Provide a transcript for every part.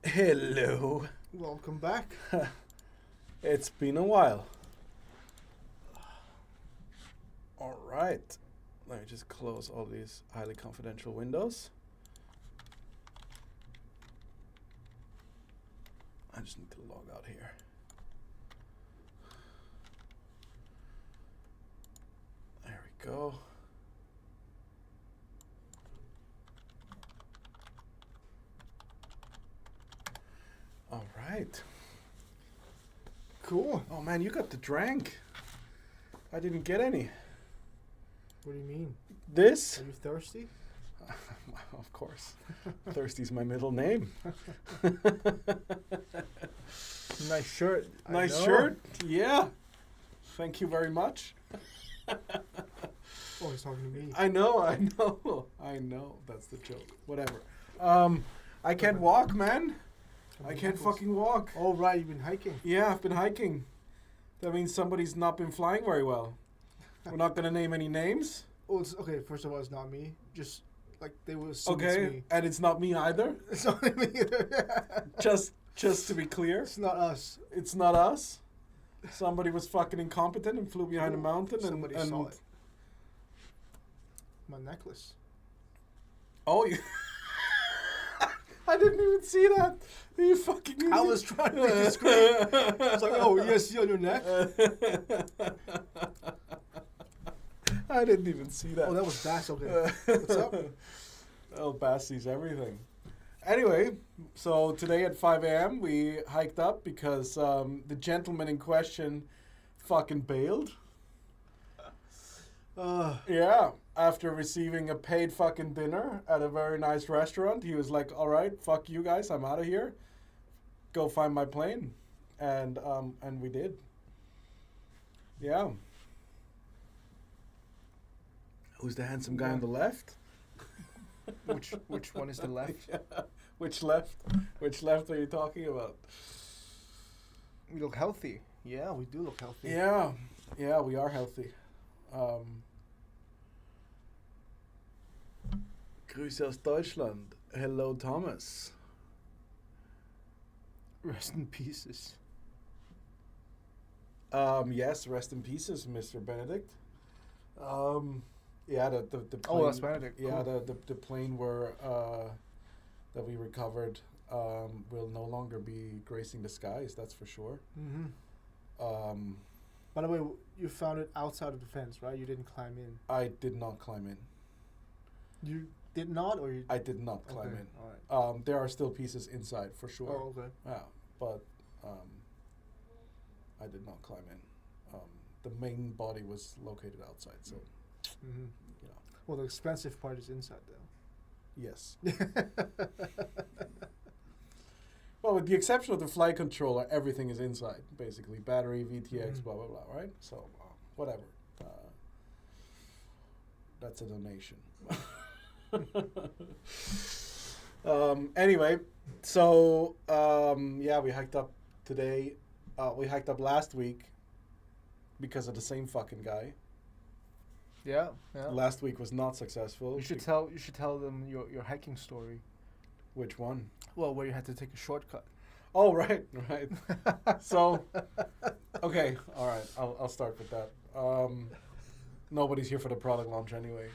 Hello. Welcome back. It's been a while. All right. Let me just close all these highly confidential windows. I just need to log out here. There we go. All right. Cool. Oh man, you got the drink. I didn't get any. What do you mean? This? Are you thirsty? Of course. Thirsty's my middle name. Nice shirt. Nice shirt. Yeah. Thank you very much. Oh, he's talking to me. I know. That's the joke. Whatever. I can't walk, man. I can't fucking walk. Oh, right. You've been hiking. Yeah, I've been hiking. That means somebody's not been flying very well. We're not going to name any names. Oh, it's okay. First of all, it's not me. Just like they will assume it's Okay. me. And it's not me either. It's not me either. Just to be clear. It's not us. It's not us. Somebody was fucking incompetent and flew behind a mountain. Somebody and saw it. My necklace. Oh, you... I didn't even see that. You fucking idiot. I was trying to make a screen. I was like, oh, yes, see on your neck. I didn't even see that. Oh, that was Bass. Okay. What's up? Oh, Bass sees everything. Anyway, so today at 5 a.m. we hiked up because the gentleman in question fucking bailed. Yeah, after receiving a paid fucking dinner at a very nice restaurant, he was like, all right, fuck you guys, I'm out of here. Go find my plane. And we did. Yeah. Who's the handsome guy on the left? Which one is the left? Yeah. Which left? Which left are you talking about? We look healthy. Yeah, we do look healthy. Yeah, we are healthy. Grüße aus Deutschland. Hello, Thomas. Rest in pieces. Yes, rest in pieces, Mr. Benedict. Yeah, the plane. Oh, that's Benedict. Yeah, Cool. the plane that we recovered will no longer be gracing the skies. That's for sure. Mm-hmm. By the way, you found it outside of the fence, right? You didn't climb in. I did not climb in. You did not, or you? I did not climb Okay, in. all right. There are still pieces inside for sure. Oh, okay. Yeah, but I did not climb in. The main body was located outside, so Mm-hmm. you know. Well, the expensive part is inside, though. Yes. Well, with the exception of the flight controller, everything is inside, basically. Battery, VTX, blah, blah, blah, right? So, whatever. That's a donation. Anyway, so, yeah, we hiked up today. We hiked up last week because of the same fucking guy. Yeah, yeah. Last week was not successful. You should tell them your hiking story. Which one? Well, where you had to take a shortcut. Oh, right. So, okay, all right. I'll start with that. Nobody's here for the product launch anyway.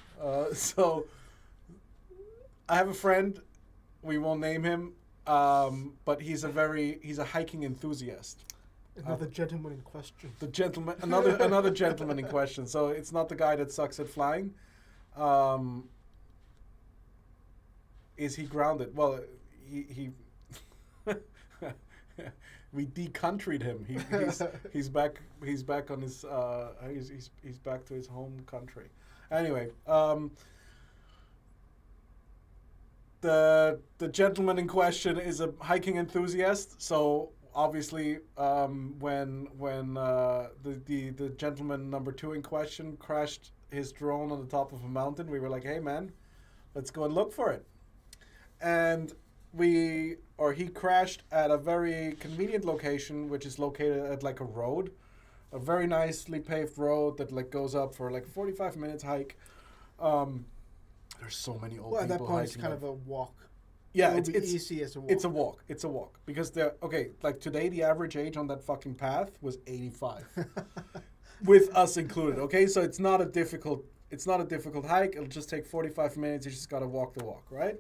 So, I have a friend. We won't name him, but he's a hiking enthusiast. Another gentleman in question. The gentleman, another gentleman in question. So it's not the guy that sucks at flying. Is he grounded? Well, he we decountryed him. He's back. He's back on his. He's back to his home country. Anyway, the gentleman in question is a hiking enthusiast. So obviously, when the gentleman number 2 in question crashed his drone on the top of a mountain, we were like, hey man, let's go and look for it. And he crashed at a very convenient location, which is located at like a road, a very nicely paved road that like goes up for like 45 minutes hike. There's so many old Well, at that people point, it's hiking kind up. of a walk. Yeah, It would be it's easy as a walk. It's a walk. It's a walk because like today the average age on that fucking path was 85, with us included. Okay, so it's not a difficult hike. It'll just take 45 minutes. You just gotta walk the walk, right?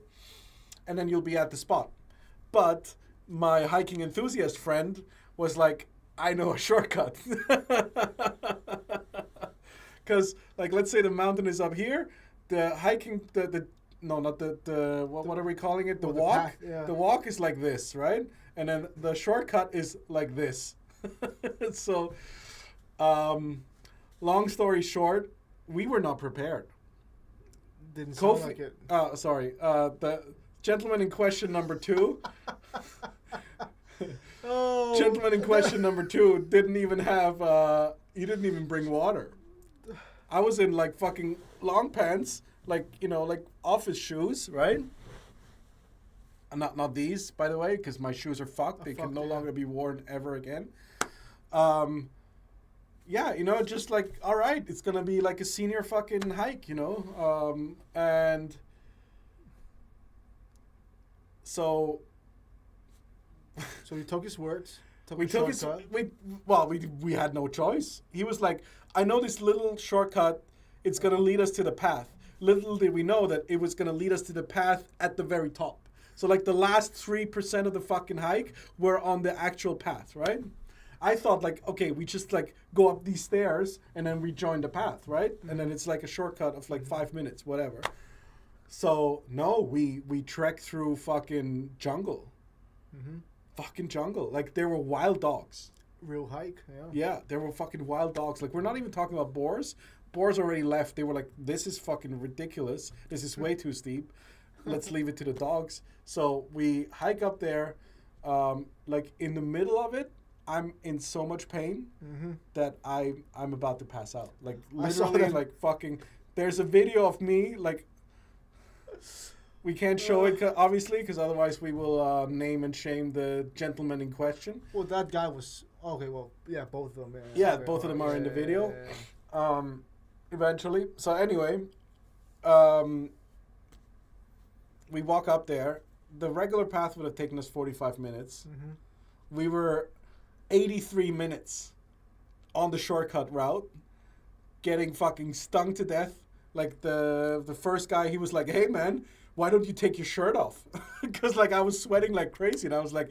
And then you'll be at the spot. But my hiking enthusiast friend was like, I know a shortcut. Because like let's say the mountain is up here, the hiking the no, not the what are we calling it? The Well, the walk. path, yeah. The walk is like this, right? And then the shortcut is like this. So, long story short, we were not prepared. Didn't sound Kofi, like it. sorry. The gentleman in question number 2. Oh. Gentleman in question number 2 didn't even have. He didn't even bring water. I was in like fucking long pants, like like office shoes, right? Not these, by the way, because my shoes are fucked. They can no longer be worn ever again. Yeah, just like, all right, it's gonna be like a senior fucking hike, and so. So you took his words. We had no choice. He was like, I know this little shortcut, it's going to lead us to the path. Little did we know that it was going to lead us to the path at the very top. So like the last 3% of the fucking hike were on the actual path, right? I thought like, okay, we just like go up these stairs and then we join the path, right? And then it's like a shortcut of like 5 minutes, whatever. So no, we trekked through fucking jungle. Mm-hmm. Fucking jungle. Like there were wild dogs. Real hike, yeah. Yeah, there were fucking wild dogs. Like we're not even talking about boars. Boars already left. They were like, this is fucking ridiculous. This is way too steep. Let's leave it to the dogs. So we hike up there. Like in the middle of it, I'm in so much pain that I'm about to pass out. Like literally, like fucking. There's a video of me like. We can't show it, obviously, because otherwise we will name and shame the gentleman in question. Well, that guy was... Okay, well, yeah, both of them. Yeah, both of them are in the video. Eventually. So anyway, we walk up there. The regular path would have taken us 45 minutes. Mm-hmm. We were 83 minutes on the shortcut route, getting fucking stung to death. Like the first guy, he was like, hey man, why don't you take your shirt off? Because like I was sweating like crazy, and I was like,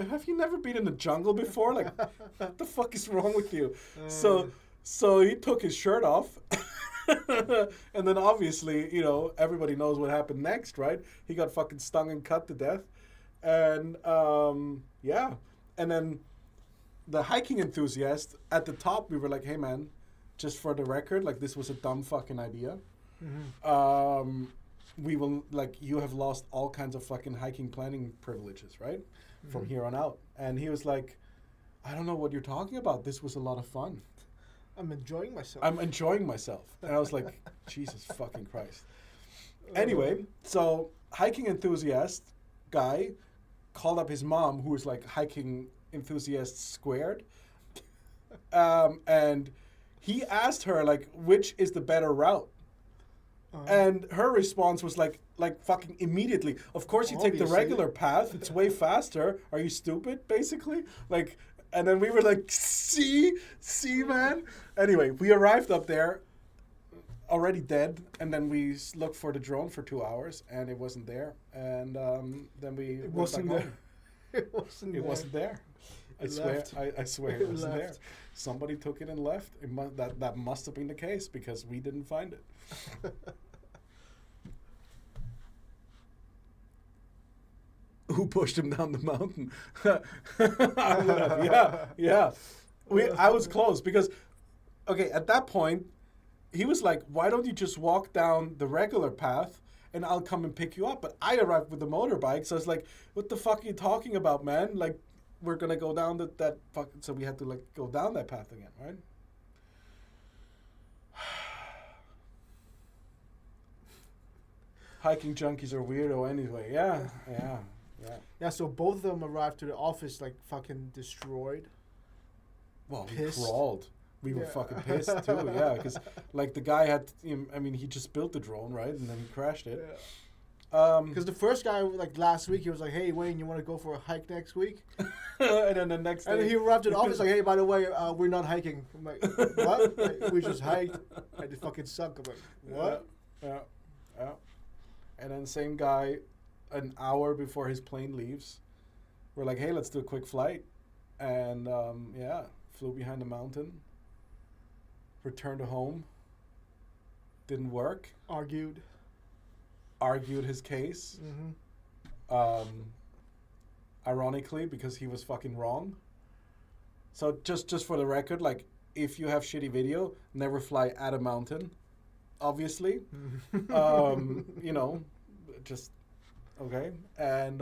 have you never been in the jungle before? Like, what the fuck is wrong with you? So he took his shirt off. And then obviously, everybody knows what happened next, right? He got fucking stung and cut to death. And yeah. And then the hiking enthusiast at the top, we were like, hey man, just for the record, like this was a dumb fucking idea. Mm-hmm. We will, like, you have lost all kinds of fucking hiking planning privileges, right? Mm-hmm. From here on out. And he was like, I don't know what you're talking about. This was a lot of fun. I'm enjoying myself. And I was like, Jesus fucking Christ. Anyway, so hiking enthusiast guy called up his mom, who was like hiking enthusiast squared. And he asked her, like, which is the better route? And her response was like fucking immediately. Of course, you take the regular path. It's way faster. Are you stupid? Basically, like, and then we were like, see, man. Anyway, we arrived up there, already dead, and then we looked for the drone for 2 hours, and it wasn't there. And then we went back home. It wasn't there. I swear it wasn't there. Somebody took it and left. That must have been the case because we didn't find it. Who pushed him down the mountain? I would have. Yeah. I was close because, okay, at that point, he was like, why don't you just walk down the regular path and I'll come and pick you up? But I arrived with the motorbike, so I was like, what the fuck are you talking about, man? Like, we're going to go down that fucking... So we had to, like, go down that path again, right? Hiking junkies are weirdo anyway. Yeah. Yeah, so both of them arrived to the office, like, fucking destroyed. Well, pissed. We crawled. We were fucking pissed, too, yeah. Because, like, the guy had... he just built the drone, right? And then he crashed it. Because the first guy, like last week, he was like, "Hey Wayne, you want to go for a hike next week?" And then the next day, And then he arrived at the office like, "Hey, by the way, we're not hiking." I'm like, "What? Like, we just hiked, and it fucking sucked." I'm like, "What?" Yeah. And then same guy, an hour before his plane leaves, we're like, "Hey, let's do a quick flight," and flew behind the mountain. Returned to home. Didn't work. Argued His case. Mm-hmm. Ironically, because he was fucking wrong. So just for the record, like, if you have shitty video, never fly at a mountain. Obviously, just okay, and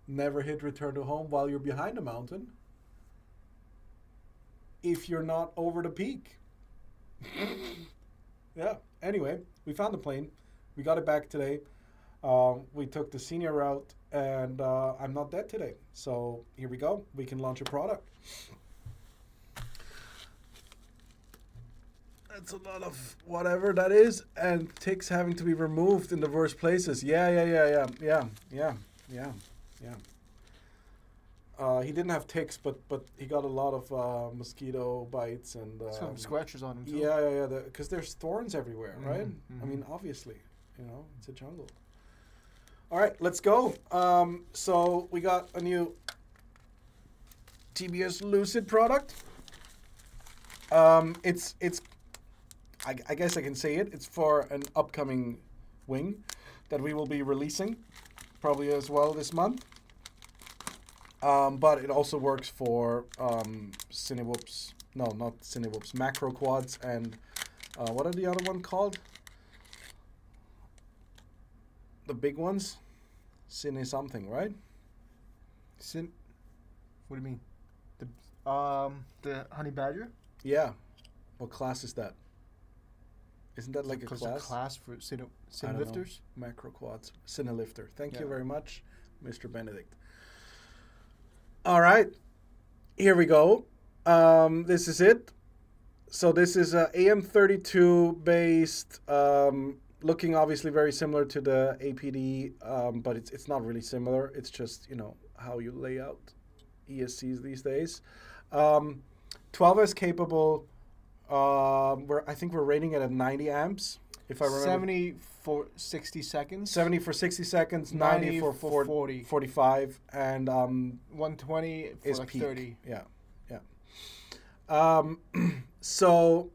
never hit return to home while you're behind a mountain. If you're not over the peak. Yeah. Anyway, we found the plane. We got it back today. We took the senior route, and I'm not dead today. So here we go. We can launch a product. That's a lot of whatever that is, and ticks having to be removed in the worst places. Yeah. He didn't have ticks, but he got a lot of mosquito bites and Some scratches on him too. Yeah. Because there's thorns everywhere, right? Mm-hmm. I mean, obviously, it's a jungle. All right, let's go. So we got a new TBS Lucid product. I guess I can say it. It's for an upcoming wing that we will be releasing probably as well this month. But it also works for Cinewhoops. No, not Cinewhoops. Macro quads and what are the other one called? The big ones? Cine something, right? What do you mean? The honey badger? Yeah. What class is that? Isn't that like a Because class? a class for cine I don't know. lifters? Macro quads. Cine lifter. Thank you Yeah. very much, Mr. Benedict. All right. Here we go. This is it. So this is a AM32 based, looking obviously very similar to the APD, but it's not really similar. It's just, how you lay out ESCs these days. 12S capable. I think we're rating it at 90 amps, if I remember. 70 for 60 seconds. 70 for 60 seconds, 90 for 40. 45, and 120 for is like peak. 30. Yeah. So,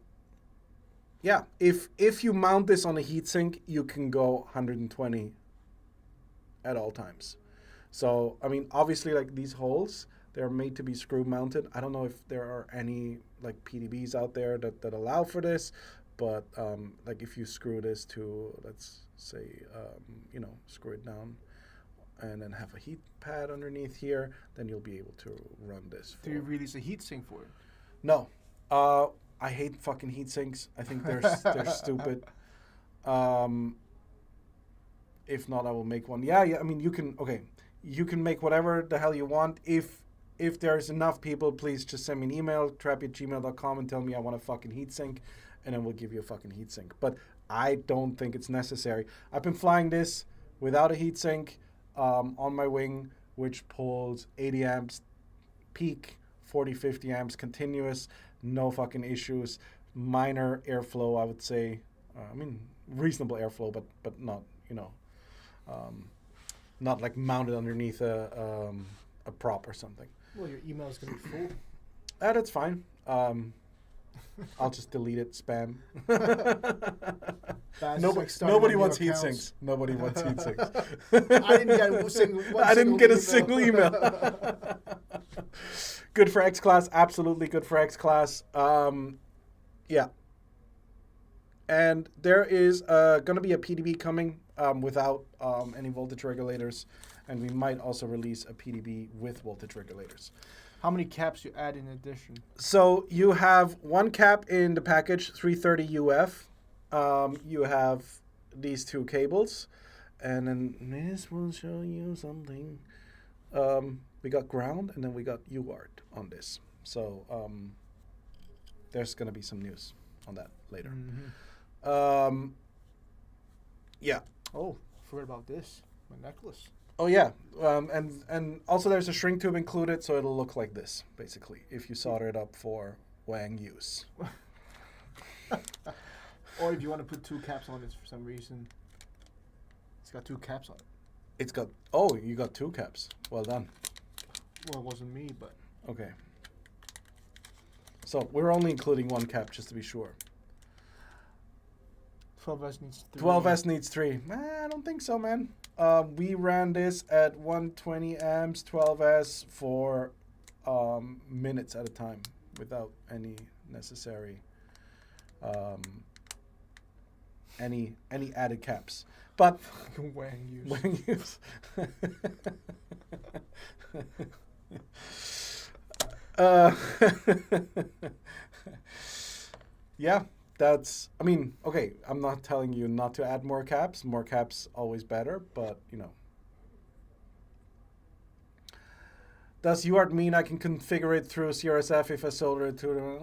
yeah, if you mount this on a heatsink, you can go 120 at all times. So, I mean, obviously, like these holes, they're made to be screw mounted. I don't know if there are any like PDBs out there that allow for this, but like if you screw this to, let's say, screw it down and then have a heat pad underneath here, then you'll be able to run this. Do you release a heat sink for it? No. I hate fucking heat sinks. I think they're stupid. If not, I will make one. Yeah. I mean, you can make whatever the hell you want. If there's enough people, please just send me an email, trappy@gmail.com, and tell me I want a fucking heat sink, and then we'll give you a fucking heat sink. But I don't think it's necessary. I've been flying this without a heat sink on my wing, which pulls 80 amps peak, 40, 50 amps continuous, no fucking issues. Minor airflow, I would say. Reasonable airflow, but not, not like mounted underneath a prop or something. Well, your email is going to be full. That's fine. I'll just delete it, spam. Nobody wants heat sinks. Nobody wants heat sinks. I didn't get a single email. Good for X class, absolutely good for X class. Yeah. And there is going to be a PDB coming without any voltage regulators, and we might also release a PDB with voltage regulators. How many caps you add in addition? So you have one cap in the package, 330 UF. You have these two cables, and then this will show you something. We got ground, and then we got UART on this. So there's going to be some news on that later. Mm-hmm. Yeah. Oh, Forgot about this. My necklace. Oh yeah, and also there's a shrink tube included, so it'll look like this basically if you solder it up for Wang use. Or if you want to put 2 caps on it for some reason. It's got 2 caps on it. It's got you got 2 caps. Well done. Well, it wasn't me, but Okay. So we're only including 1 cap just to be sure. 12S needs 3. 12S needs 3. I don't think so, man. We ran this at 120 amps, 12S for minutes at a time without any necessary any added caps. But Wang use. Wang use. Yeah, that's, I mean, okay, I'm not telling you not to add more caps. More caps always better, but, you know. Does UART mean I can configure it through CRSF if I solder it to the...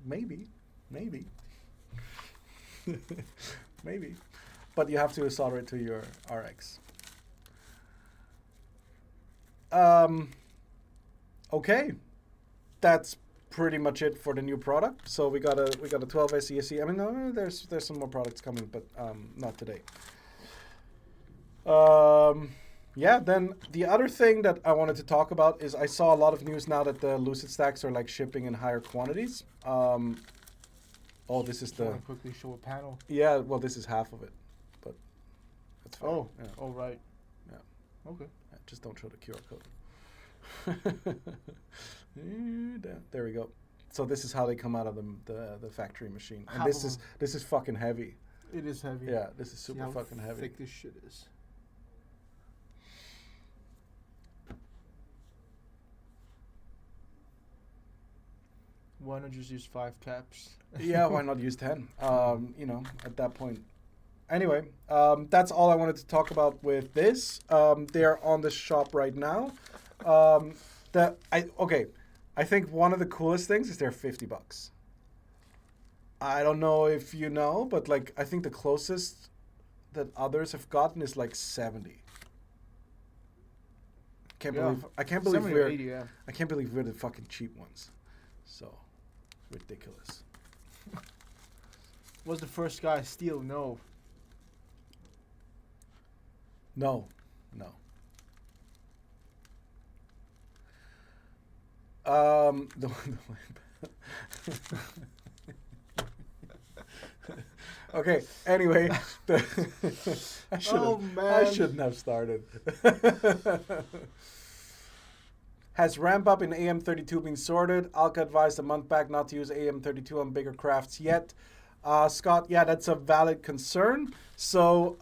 Maybe. Maybe. Maybe. But you have to solder it to your RX. Okay. That's pretty much it for the new product. So we got a 12S ESC. I mean, no, there's some more products coming, but not today. Yeah, then the other thing that I wanted to talk about is I saw a lot of news now that the Lucid stacks are like shipping in higher quantities. Oh, this is the... Can I quickly show a panel? Yeah, well, this is half of it, but that's fine. Oh, yeah. oh, right. Yeah. Okay. Yeah, just don't show the QR code. There we go. So this is how they come out of the factory machine, and this is fucking heavy. It is heavy. Yeah, this is super fucking heavy. Thick this shit is. Why not just use 5 caps? Yeah, why not use 10? You know, at that point. Anyway, that's all I wanted to talk about with this. They're on the shop right now. I think one of the coolest things is they're $50. I don't know if you know, but like I think the closest that others have gotten is like 70. I can't believe we're 80, yeah. I can't believe we're the fucking cheap ones. So ridiculous. Was the first guy steal? No. No. Okay. Anyway, I shouldn't have started. Has ramp up in AM32 been sorted? Alka advised a month back not to use AM32 on bigger crafts yet. Scott, yeah, that's a valid concern. So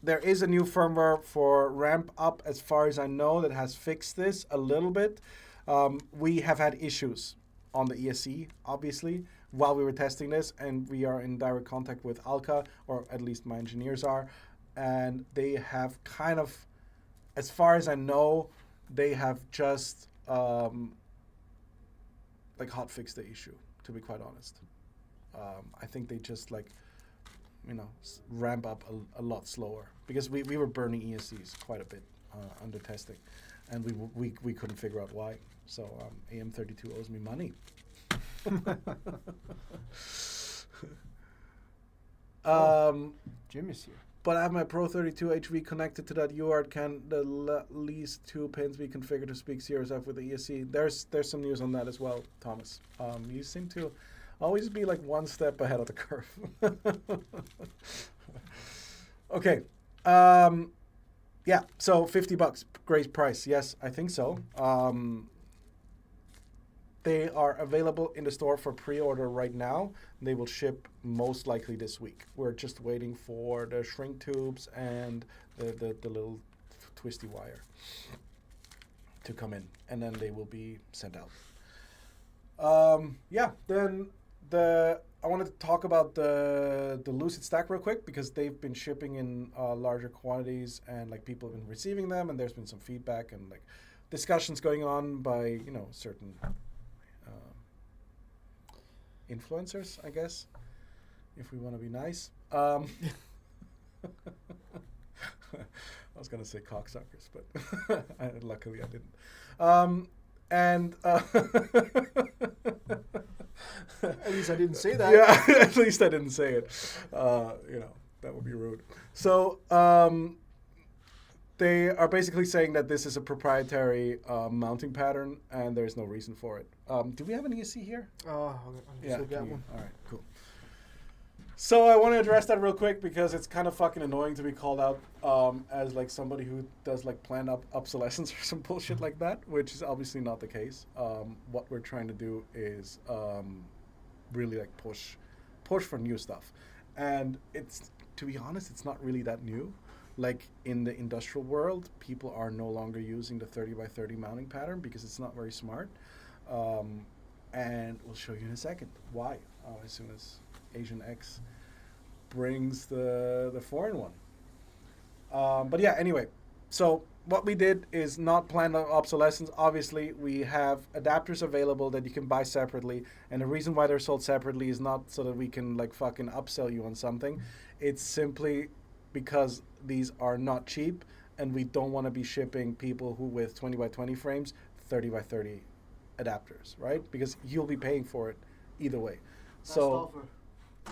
there is a new firmware for ramp up, as far as I know, that has fixed this a little bit. We have had issues on the ESC, obviously, while we were testing this, and we are in direct contact with Alka, or at least my engineers are, and they have kind of, as far as I know, they have just like hot fixed the issue, to be quite honest. I think they just like, you know, ramp up a lot slower, because we were burning ESCs quite a bit under testing, and we couldn't figure out why. So AM32 owes me money. Jim is here. But I have my Pro 32 HV connected to that UART. Can the least 2 pins be configured to speak CRSF with the ESC? There's some news on that as well, Thomas. You seem to always be like one step ahead of the curve. Okay. Yeah, so $50, great price. Yes, I think so. They are available in the store for pre-order right now. They will ship most likely this week. We're just waiting for the shrink tubes and the little twisty wire to come in, and then they will be sent out. Yeah, then I wanted to talk about the Lucid stack real quick, because they've been shipping in larger quantities, and like people have been receiving them, and there's been some feedback and like discussions going on by, you know, certain influencers, I guess. if we want to be nice. I was gonna say cocksuckers, but luckily I didn't. And At least I didn't say that. yeah, at least I didn't say it. That would be rude. So they are basically saying that this is a proprietary mounting pattern, and there's no reason for it. Do we have an ESC here? I'll just look at one. All right, cool. So I want to address that real quick because it's kind of fucking annoying to be called out as like somebody who does like planned obsolescence or some bullshit like that, which is obviously not the case. What we're trying to do is really like push for new stuff, and it's, to be honest, it's not really that new. Like in the industrial world, people are no longer using the 30 by 30 mounting pattern because it's not very smart, and we'll show you in a second why as soon as Asian X brings the foreign one. But yeah, anyway, so what we did is not planned obsolescence. Obviously, we have adapters available that you can buy separately, and the reason why they're sold separately is not so that we can like fucking upsell you on something. It's simply because these are not cheap, and we don't want to be shipping people who with 20 by 20 frames 30 by 30 adapters, right? Because you'll be paying for it either way.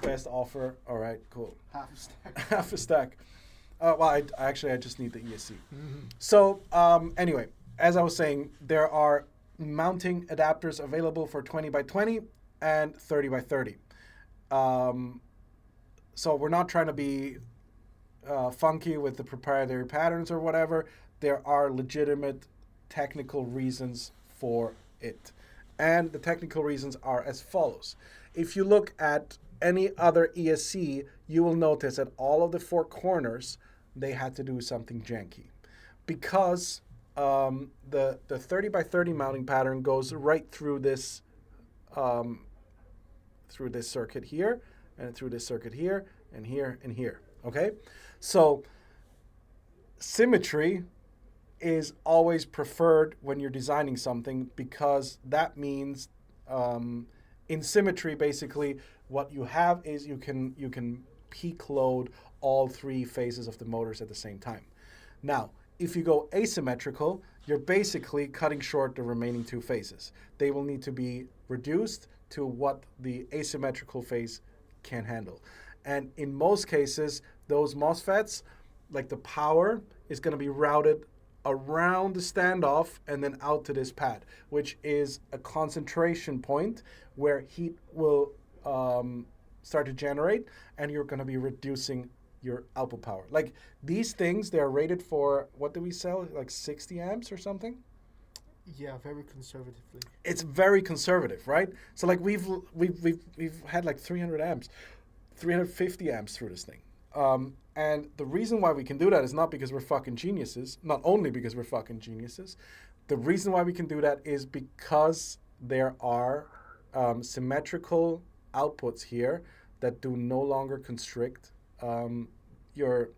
Best offer. All right, cool. Half a stack. Half a stack. Well, I just need the ESC. Mm-hmm. So anyway, as I was saying, there are mounting adapters available for 20 by 20 and 30 by 30. So we're not trying to be funky with the proprietary patterns or whatever. There are legitimate technical reasons for it. And the technical reasons are as follows. If you look at any other ESC, you will notice that all of the four corners, they had to do something janky. Because the 30 by 30 mounting pattern goes right through this circuit here, and through this circuit here, and here, and here, okay? So symmetry is always preferred when you're designing something, because that means in symmetry, basically, what you have is you can peak load all three phases of the motors at the same time. Now, if you go asymmetrical, you're basically cutting short the remaining two phases. They will need to be reduced to what the asymmetrical phase can handle. And in most cases, those MOSFETs, like the power, is going to be routed around the standoff and then out to this pad, which is a concentration point where heat will start to generate, and you're going to be reducing your output power. Like these things, they're rated for, what do we sell? Like 60 amps or something? Yeah, very conservatively. It's very conservative, right? So like we've had like 300 amps, 350 amps through this thing. And the reason why we can do that is not because we're fucking geniuses, not only because we're fucking geniuses. The reason why we can do that is because there are symmetrical outputs here that do no longer constrict your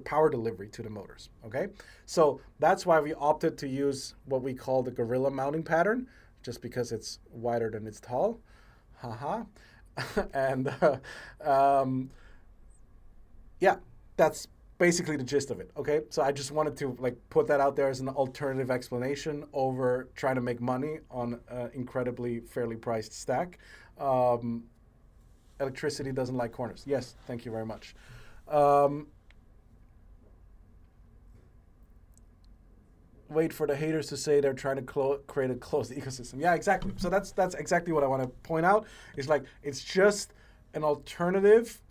power delivery to the motors, okay? So that's why we opted to use what we call the gorilla mounting pattern, just because it's wider than it's tall. Haha. And yeah, that's basically the gist of it, okay? So I just wanted to like put that out there as an alternative explanation over trying to make money on an incredibly fairly priced stack. Electricity doesn't like corners. Yes, thank you very much. Wait for the haters to say they're trying to create a closed ecosystem. Yeah, exactly. So that's exactly what I want to point out. Is like it's just an alternative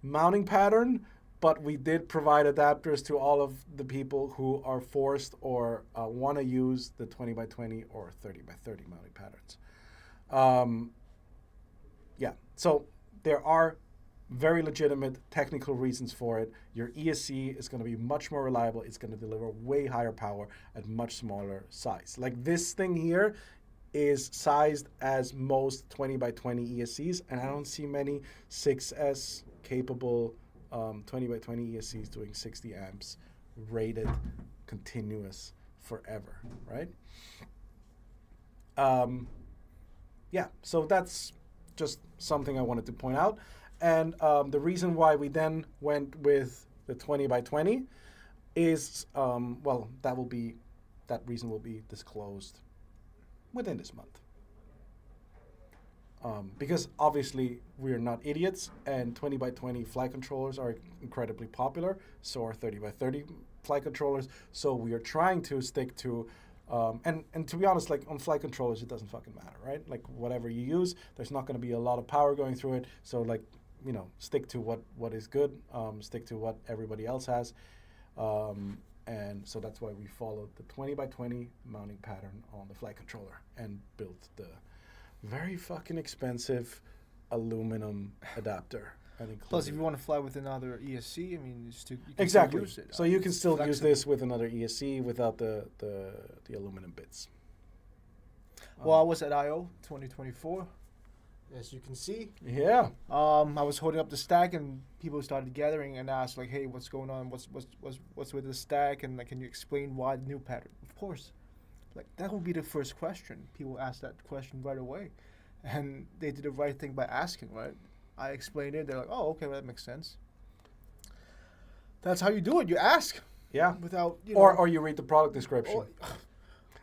mounting pattern, but we did provide adapters to all of the people who are forced or want to use the 20 by 20 or 30 by 30 mounting patterns. Yeah, so there are very legitimate technical reasons for it. Your ESC is going to be much more reliable. It's going to deliver way higher power at much smaller size. Like this thing here is sized as most 20 by 20 ESCs, and I don't see many 6S capable 20 by 20 ESCs doing 60 amps rated continuous forever, right? Yeah, so that's just something I wanted to point out. And the reason why we then went with the 20 by 20 is, that reason will be disclosed within this month. Because obviously we're not idiots, and 20 by 20 flight controllers are incredibly popular, so are 30 by 30 flight controllers. So we are trying to stick to, and to be honest, like on flight controllers, it doesn't fucking matter, right? Like whatever you use, there's not going to be a lot of power going through it. So like, stick to what is good, stick to what everybody else has. And so that's why we followed the 20 by 20 mounting pattern on the flight controller and built the very fucking expensive aluminum adapter. Plus, if you want to fly with another ESC, I mean, you can exactly. still use it. So you can still flexible. use this with another ESC without the aluminum bits. Well, I was at I/O 2024, as you can see. Yeah. I was holding up the stack, and people started gathering and asked, like, "Hey, what's going on? What's with the stack? And like, can you explain why the new pattern?" Of course, like that would be the first question. People asked that question right away, and they did the right thing by asking. Right? I explained it. They're like, "Oh, okay, well, that makes sense." That's how you do it. You ask. Yeah. Without or you read the product description. I mean,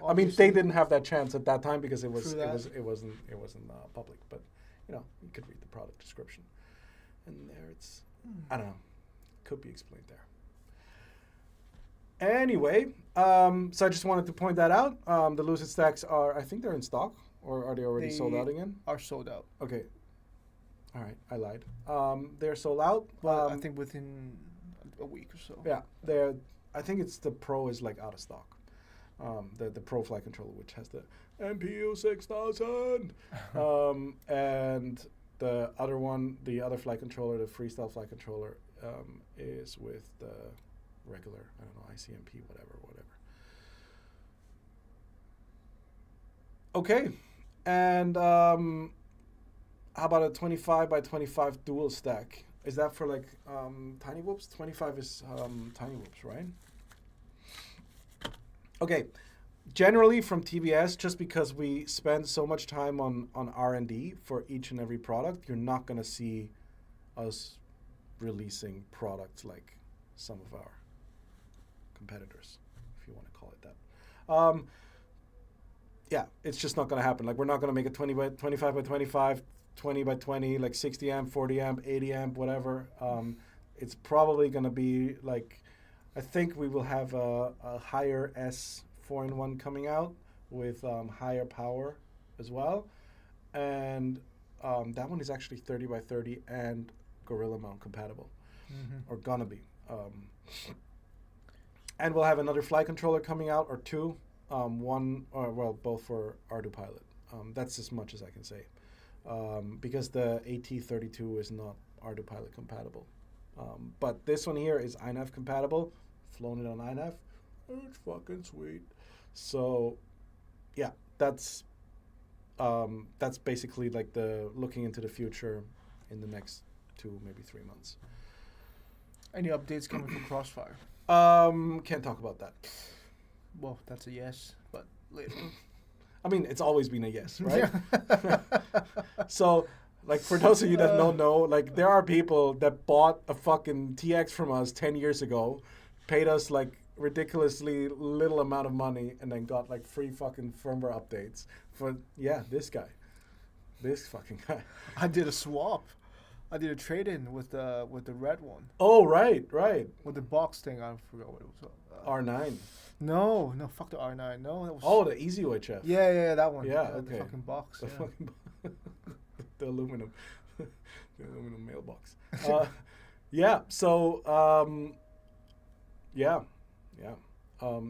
obviously. they didn't have that chance at that time because it wasn't public. But you could read the product description, and there it's I don't know, could be explained there. Anyway, so I just wanted to point that out. The Lucid stacks I think they're in stock, or are they already sold out again? Are sold out. Okay. All right, I lied. They're sold out. Well, I think within a week or so. Yeah, I think it's the Pro is like out of stock. The Pro flight controller, which has the MPU 6000, and the other one, the other flight controller, the freestyle flight controller, is with the regular, I don't know, ICMP, whatever. Okay, and how about a 25 by 25 dual stack? Is that for like tiny whoops? 25 is tiny whoops, right? Okay, generally from TBS, just because we spend so much time on R&D for each and every product, you're not going to see us releasing products like some of our competitors, if you want to call it that. Yeah, it's just not going to happen. Like, we're not going to make a 25 by 25, 20 by 20, like 60 amp, 40 amp, 80 amp, whatever. It's probably going to be like, I think we will have a higher S 4-in-1 coming out with higher power as well. And that one is actually 30 by 30 and Gorilla Mount compatible, or gonna be. And we'll have another flight controller coming out, or two. Both for ArduPilot. That's as much as I can say. Because the AT32 is not ArduPilot compatible. But this one here is iNav compatible. Flown it on iNav. It's fucking sweet. So, yeah, that's basically like the looking into the future in the next 2, maybe 3 months. Any updates coming from Crossfire? Can't talk about that. Well, that's a yes, but later. I mean, it's always been a yes, right? So, like, for those of you that don't know, like, there are people that bought a fucking TX from us 10 years ago, paid us, like, ridiculously little amount of money, and then got, like, free fucking firmware updates for, this guy. This fucking guy. I did a swap. I did a trade-in with the red one. Oh, right. With the box thing, I forgot what it was. R9. No, fuck the R9. No, that was... Oh, the Easy UHF. Yeah, that one. Yeah, okay. The fucking box. The fucking the aluminum. The aluminum mailbox.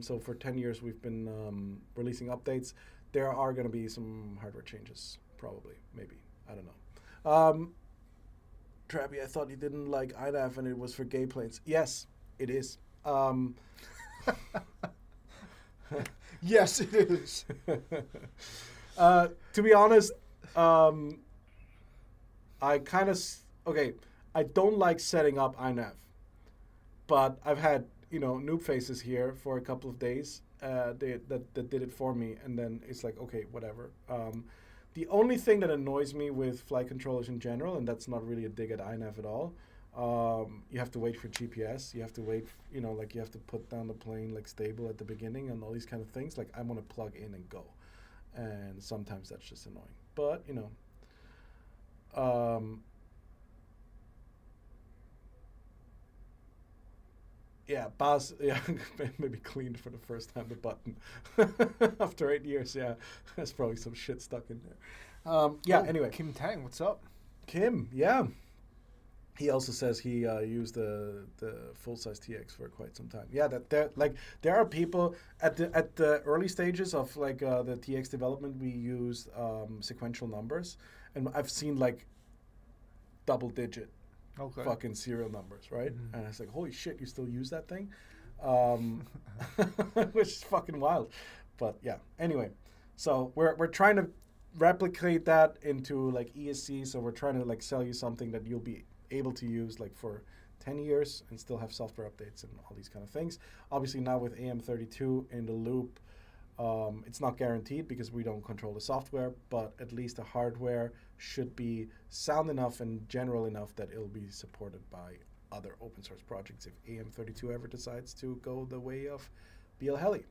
So for 10 years we've been releasing updates. There are going to be some hardware changes, probably, maybe. I don't know. Trappy, I thought you didn't like iNav and it was for gay planes. Yes, it is. Yes, it is. To be honest, I don't like setting up iNav, but I've had noob faces here for a couple of days that did it for me, and then it's like, okay, whatever. The only thing that annoys me with flight controllers in general, and that's not really a dig at INAV at all, you have to wait for GPS. You have to wait, like you have to put down the plane like stable at the beginning and all these kind of things. Like I want to plug in and go, and sometimes that's just annoying. But yeah, Baz, yeah, maybe cleaned for the first time the button after 8 years. Yeah, there's probably some shit stuck in there. Yeah. Anyway, Kim Tang, what's up? Kim, yeah. He also says he used the full size TX for quite some time. Yeah, there are people at the early stages of like the TX development. We used sequential numbers, and I've seen like double digit fucking serial numbers, right? Mm-hmm. And I was like, holy shit, you still use that thing? Which is fucking wild. But yeah, anyway, so we're trying to replicate that into like ESC. So we're trying to like sell you something that you'll be able to use like for 10 years and still have software updates and all these kind of things. Obviously now with AM32 in the loop, it's not guaranteed because we don't control the software, but at least the hardware should be sound enough and general enough that it'll be supported by other open source projects if AM32 ever decides to go the way of BL Heli.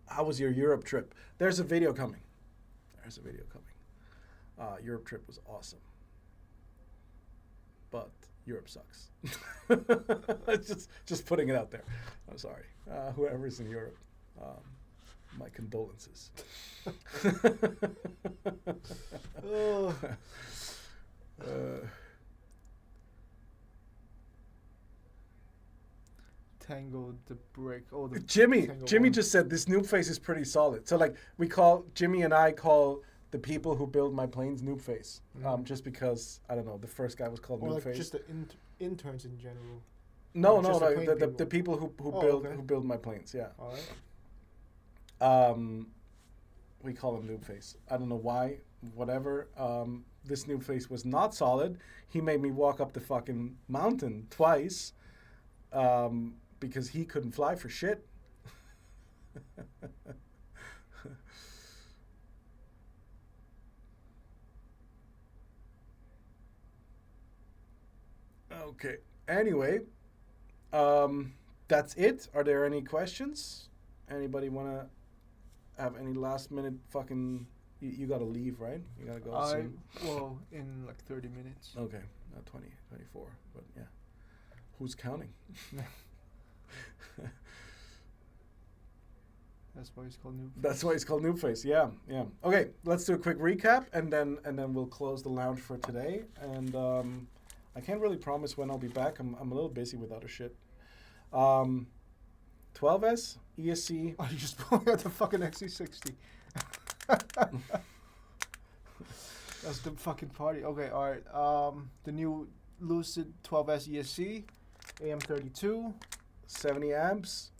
How was your Europe trip? There's a video coming. Europe trip was awesome. But Europe sucks. just putting it out there. I'm sorry. Whoever's in Europe, my condolences. Tango the break. Oh, Jimmy just said this noob face is pretty solid. So like Jimmy and I call the people who build my planes noob face, just because I don't know, the first guy was called noob face. Just the interns in general. No, the people who build my planes. Yeah. All right. We call him noob face. I don't know why. Whatever. This noob face was not solid. He made me walk up the fucking mountain twice. Because he couldn't fly for shit. Okay. Anyway, that's it. Are there any questions? Anybody want to have any last minute fucking... You got to leave, right? You got to go soon. Well, in like 30 minutes. Okay. Not 20, 24. But yeah. Who's counting? That's why it's called Noob Face. That's why it's called Noob Face. Yeah. Okay, let's do a quick recap, and then we'll close the lounge for today. And I can't really promise when I'll be back. I'm a little busy with other shit. 12S ESC. Oh, you just pulling out the fucking XC60. That's the fucking party. Okay, all right. The new Lucid 12S ESC, AM32. 70 amps,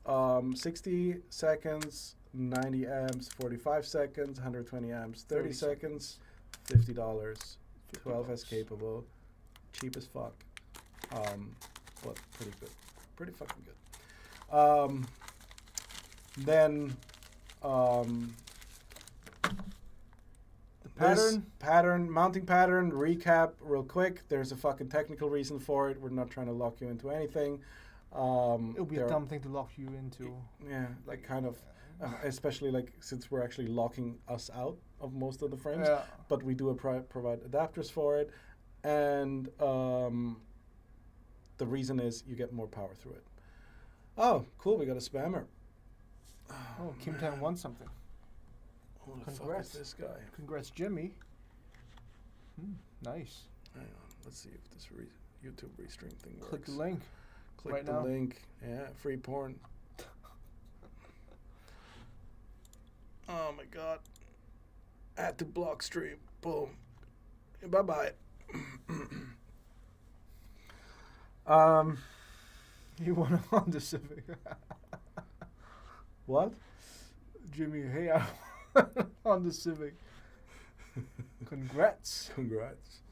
60 seconds, 90 amps, 45 seconds, 120 amps, 30 seconds, $50, 12S capable, cheap as fuck, but pretty good, pretty fucking good. Then the mounting pattern, recap real quick. There's a fucking technical reason for it. We're not trying to lock you into anything. It'll be a dumb thing to lock you into. Yeah, like kind of, especially like since we're actually locking us out of most of the frames. Yeah. But we do provide adapters for it, and the reason is you get more power through it. Oh, cool! We got a spammer. Oh, Kim Tan won something. Who the fuck is this guy? Congrats, Jimmy. Nice. Hang on, let's see if this YouTube restream thing works. Click the link. Click right the now. link. Yeah, free porn. Oh my god. Add to block stream. Boom. Bye bye. You won a Honda Civic. What? Jimmy, hey, I won a Honda Civic. Congrats. Congrats.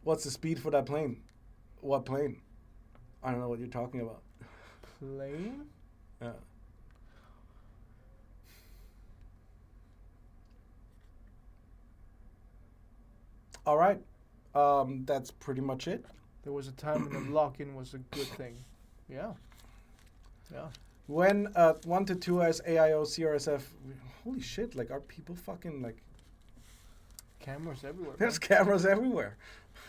What's the speed for that plane? What plane? I don't know what you're talking about. Plane? Yeah. All right. That's pretty much it. There was a time when the lock-in was a good thing. Yeah. Yeah. When 1 to 2S AIO CRSF, holy shit! Like, are people fucking like? Cameras everywhere. There's man. cameras everywhere.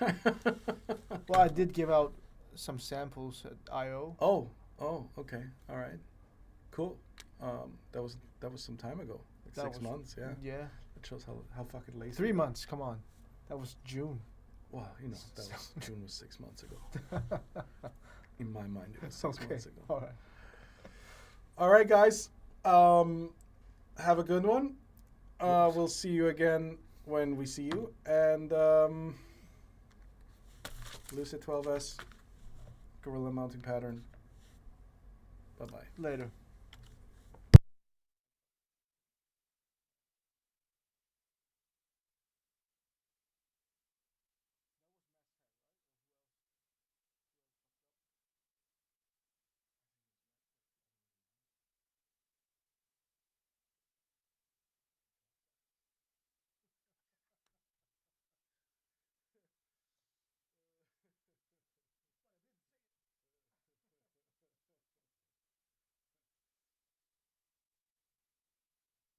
Well, I did give out some samples at I/O. Oh, okay, all right, cool. That was some time ago, like That 6 was- months. Yeah, Yeah. it shows how fucking lazy. 3 months. Come on. That was June. Well, you know, that was June was 6 months ago. In my mind, it was 6 Okay. months ago. All right. All right, guys. Have a good one. We'll see you again when we see you. And Lucid 12S, Gorilla mounting pattern. Bye-bye. Later.